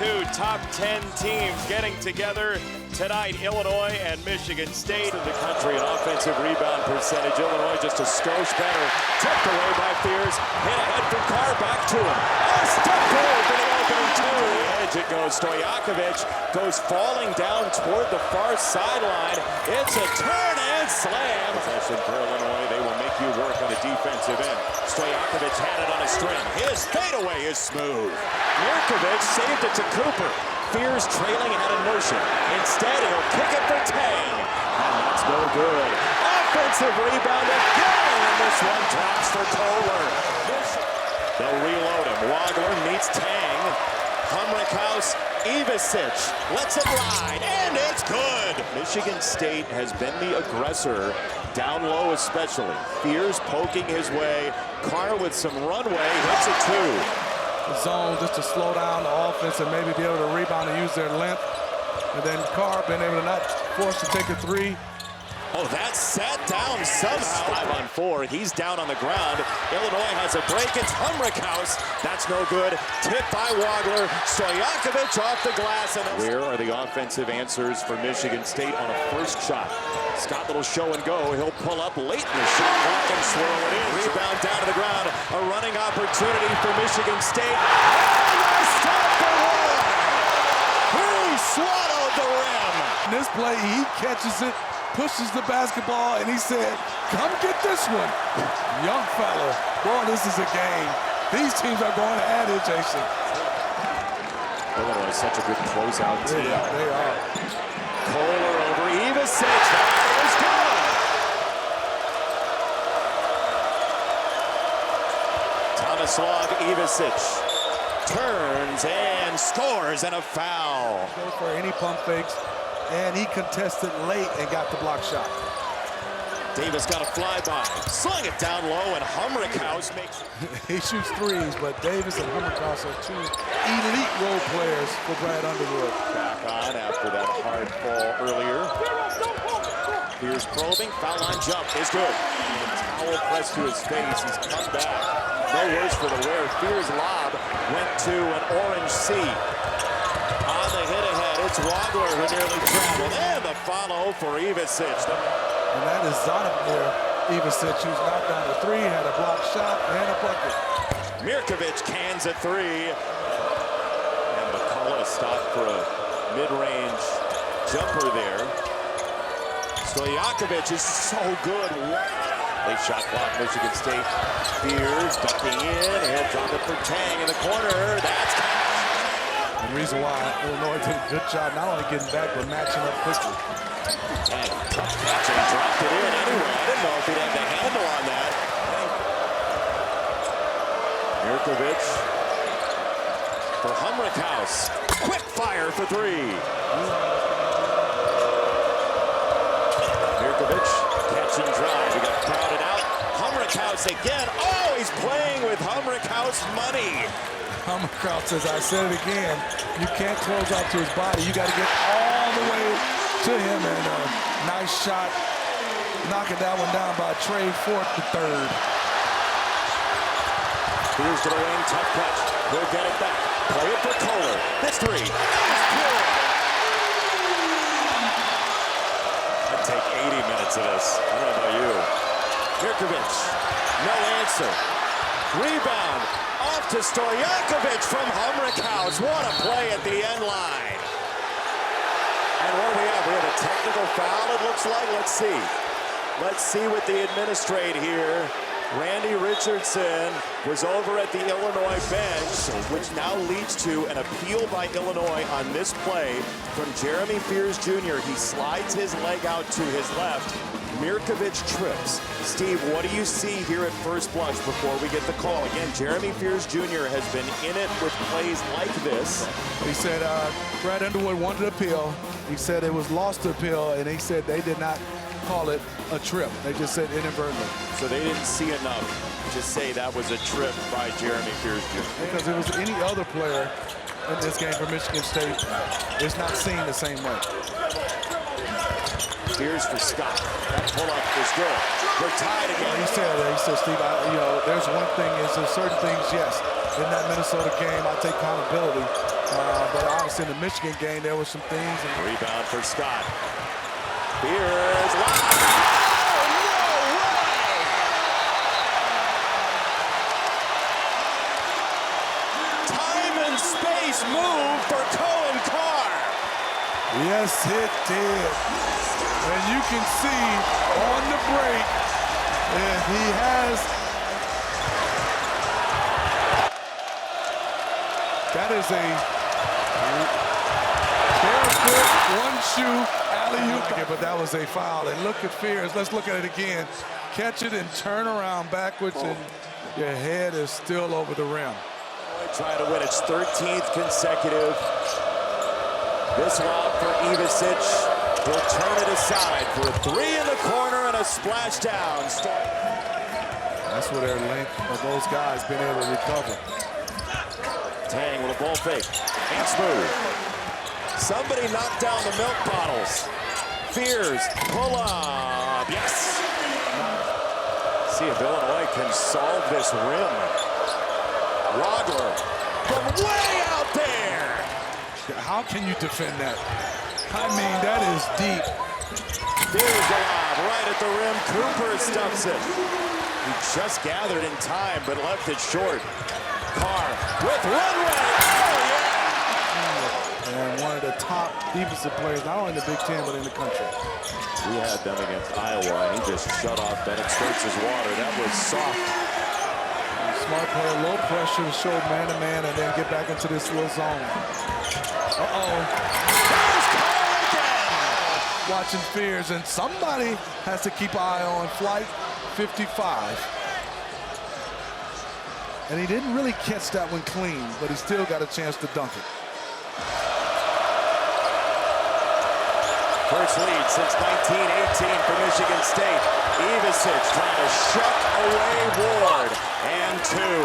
two top 10 teams getting together tonight, Illinois and Michigan State. In the country, an offensive rebound percentage. Illinois just a skosh better. Tipped away by Fears. Hit ahead from Carr, back to him. Oh, step goal for the opening two. Edge it goes. Stojakovic goes falling down toward the far sideline. It's a turn and slam. Possession for Illinois. They will make you work on a defensive end. Stojakovic had it on a string. His fadeaway is smooth. Mirkovic saved it to Cooper. Fears trailing ahead in motion. Instead, he'll kick it for Tang. And that's no good. Offensive rebound again. And this one drops for Kohler. They'll reload him. Wagler meets Tang. Humrickhouse, Ivisic lets it ride, and it's good. Michigan State has been the aggressor, down low especially. Fears poking his way. Carr with some runway, hits a two. Zone just to slow down the offense and maybe be able to rebound and use their length. And then Carr been able to not force to take a three. Oh, that's sat down somehow. 5 on 4. He's down on the ground. Illinois has a break. It's Humrickhouse. That's no good. Tipped by Wagler. Stojakovic off the glass. And where are the offensive answers for Michigan State on a first shot? Scott, little show and go. He'll pull up late in the shot clock and swirl it in. Rebound down to the ground. A running opportunity for Michigan State. And stop for one. He swallowed the rim. In this play, he catches it, pushes the basketball, and he said, come get this one. Young fella. Boy, this is a game. These teams are going at it, Jason. Illinois is such a good closeout team. Yeah, they are. Kohler over Ivisic. That was good. Tomislav Ivisic turns and scores, and a foul. Go for any pump fakes, and he contested late and got the block shot. Davis got a flyby, slung it down low, and Humrickhouse makes it. He shoots threes, but Davis and Humrickhouse are two elite role players for Brad Underwood. Back on after that hard fall earlier. Here's probing, foul line jump is good. Towel pressed to his face, he's come back. No worse for the wear. Fears lob went to an orange C. On the hit ahead, it's Wagler who nearly traveled. And the follow for Ivisic. And that is Zonovir Ivisic, who's knocked down a three, had a block shot, and a bucket. Mirkovic cans a three. And McCullough stopped for a mid-range jumper there. Stojakovic is so good. Late shot clock, Michigan State. Fears ducking in. He'll drop it for Tang in the corner. That's the reason why Illinois did a good job not only getting back, but matching up quickly. And tough catch and dropped it in anyway. I didn't know if he'd have the handle on that. Mirkovic for Humrickhouse. Quick fire for three. Mirkovic, catch and drive. He got crowded out. Humrickhouse again. Oh, he's playing with Humrickhouse money. Humrickhouse, as I said it again, you can't close out to his body. You got to get all the way to him, and a nice shot, knocking that one down by Trey Fort the third. Fears to the wing, tough catch. We'll get it back. Play it for Kohler. This three. I'd take 80 minutes of this. I don't know about you. Mirkovic, no answer. Rebound. Off to Stojakovic from Humrickhouse. What a play at the end line. And what do we have? We have a technical foul, it looks like. Let's see. Let's see what they administrate here. Randy Richardson was over at the Illinois bench, which now leads to an appeal by Illinois on this play from Jeremy Fears Jr. He slides his leg out to his left. Mirkovic trips. Steve, what do you see here at first blush before we get the call? Again, Jeremy Fears Jr. has been in it with plays like this. He said Brad Underwood wanted to appeal. He said it was lost to appeal, and he said they did not call it a trip. They just said inadvertently. So they didn't see enough to say that was a trip by Jeremy Fears Jr. Because it was any other player in this game for Michigan State, it's not seen the same way. Here's for Scott. That pull-up is good. We're tied again. He said, Steve, there's one thing, is there's certain things, yes, in that Minnesota game, I take accountability, but I obviously in the Michigan game, there were some things. Rebound for Scott. Here's Lyle. Space move for Cohen Carr. Yes, it did. And you can see on the break, he has. That is a barefoot, one-shoe alley-oop. But that was a foul. And look at Fears. Let's look at it again. Catch it and turn around backwards, and your head is still over the rim. Trying to win its 13th consecutive. This one for Ivicic. He'll turn it aside for a three in the corner and a splash down. That's where their length of those guys been able to recover. Tang with a ball fake. And smooth. Somebody knocked down the milk bottles. Fears. Pull up. Yes. See if Illinois can solve this rim. Rodler from way out there. How can you defend that? I mean, that is deep. Fears alive right at the rim. Cooper stuffs it. He just gathered in time, but left it short. Carr with runway. Oh, yeah. And one of the top defensive players, not only in the Big Ten, but in the country. We had them against Iowa, and he just shut off Bennett Stokes' water. That was soft. Smart play, low pressure to show man-to-man, and then get back into this little zone. There's Carr again! Watching Fears, and somebody has to keep an eye on flight 55. And he didn't really catch that one clean, but he still got a chance to dunk it. First lead since 1918 for Michigan State. Ivicic trying to shut away Ward. And two.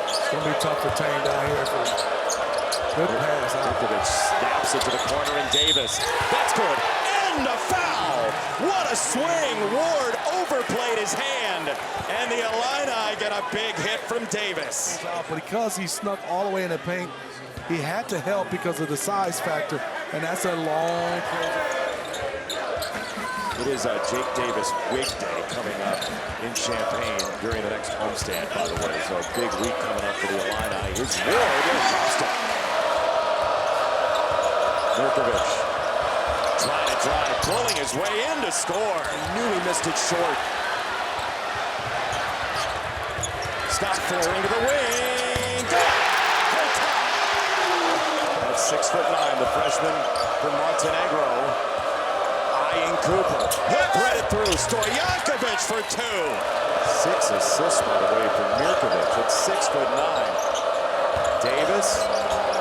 It's going to be tough for Tang down here. Good pass. Ivicic snaps into the corner, and Davis. That's good. And a foul. What a swing. Ward overplayed his hand. And the Illini get a big hit from Davis. But because he snuck all the way in the paint, he had to help because of the size factor. And that's a long play. It is Jake Davis Wig Day coming up in Champaign during the next homestand, by the way. So a big week coming up for the Illini. Here's Ward and Costa. Mirkovic trying to drive, pulling his way in to score. Knew he missed it short. Scott flaring to the wing. That's 6'9", the freshman from Montenegro. Eyeing Cooper. Hit right through. Stojakovic for two. 6 assists, by the way, from Mirkovic at 6'9". Davis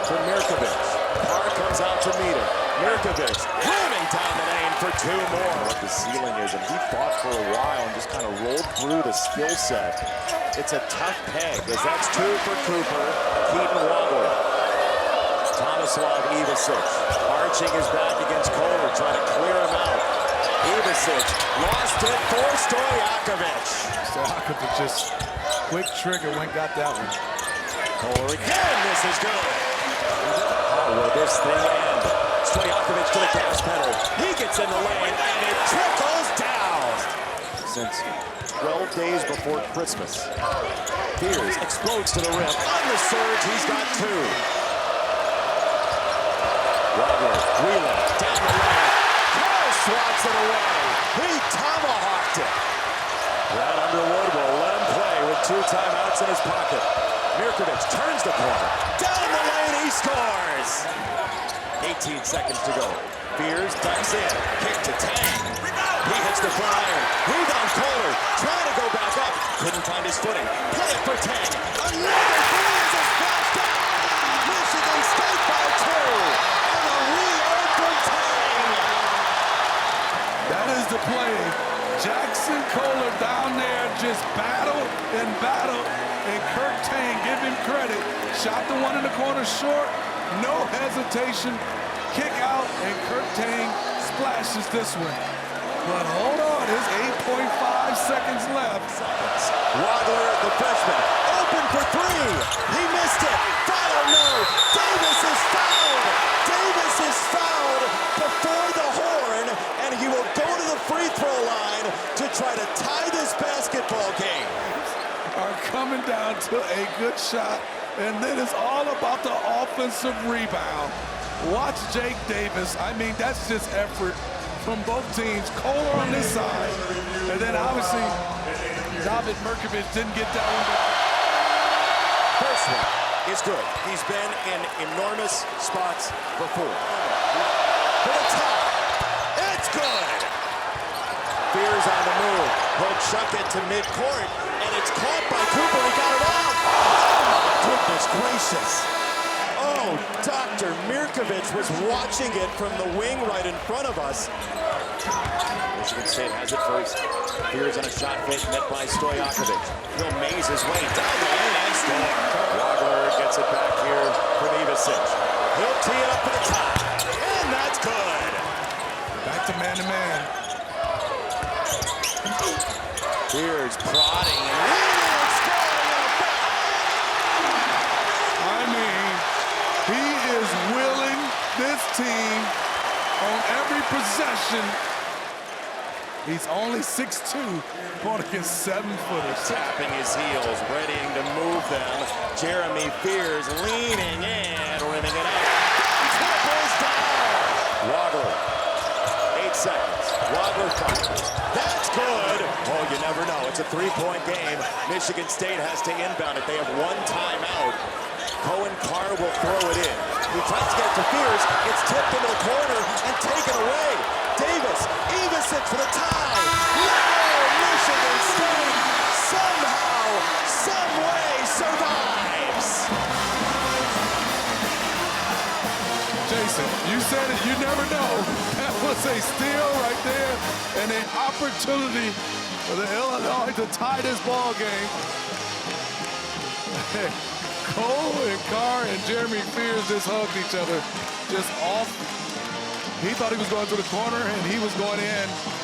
for Mirkovic. Carr comes out to meet him. Mirkovic running down the lane for two more. What the ceiling is, and he fought for a while and just kind of rolled through the skill set. It's a tough peg, as that's two for Cooper. Keaton Wagler. Tomislav Ivicic arching his back against Kohler, trying to clear him out. Ivicic lost it for Stojakovic. Stojakovic just quick trigger when got that one. Kohler again, this is good. How will this thing end? Stojakovic to the gas pedal. He gets in the lane and it trickles down. Since 12 days before Christmas. Fears explodes to the rim. On the surge, he's got two. Rodler, Wheeler, down the lane. Carr swats it away. He tomahawked it. Brad Underwood will let him play with 2 timeouts in his pocket. Mirkovic turns the corner. Down the lane, he scores. 18 seconds to go. Fears ducks in. Kick to Tang. He hits the front iron. Rebound Kohler. Trying to go back up. Couldn't find his footing. Play it for Tang. Another three is a splash down. Michigan State by 2. That is the play. Jackson Kohler down there just battled and battled, and Kirk Tang, give him credit, shot the one in the corner short, no hesitation, kick out, and Kirk Tang splashes this one. But hold on, there's 8.5 seconds left. Rodler, the freshman, open for three. He missed it. Final no. coming down to a good shot, and then it's all about the offensive rebound. Watch Jake Davis. I mean, that's just effort from both teams. Kohler on this side, and then obviously David Mirkovic didn't get that one back. First one is good. He's been in enormous spots before. To the top. It's good. Fears on the move. He'll chuck it to midcourt, and it's caught by Cooper. He got it off. Oh, goodness gracious. Oh, Dr. Mirkovic was watching it from the wing right in front of us. Michigan State has it first. Fears on a shot fake met by Stojakovic. He'll maze his way down the lane and score. Wagler gets it back here from Ivasic. He'll tee it up to the top, and that's good. Back to man-to-man. Fears prodding and scoring. I mean, he is willing this team on every possession. He's only 6'2", going against 7-footers. Tapping his heels, readying to move them. Jeremy Fears leaning in, rimming it out. Triples down. Wagler, 8 seconds. Wagler fires. That's good. Oh, you never know. It's a 3-point game. Michigan State has to inbound it. They have one timeout. Cohen Carr will throw it in. He tries to get it to Fears. It's tipped into the corner and taken away. Davis, Ivasic for the tie. No! Michigan State somehow, some way survives. Jason, you said it, you never know. That was a steal right there and an opportunity for the Illinois to tie this ball game. Cole and Carr and Jeremy Fears just hugged each other, just off. He thought he was going to the corner, and he was going in.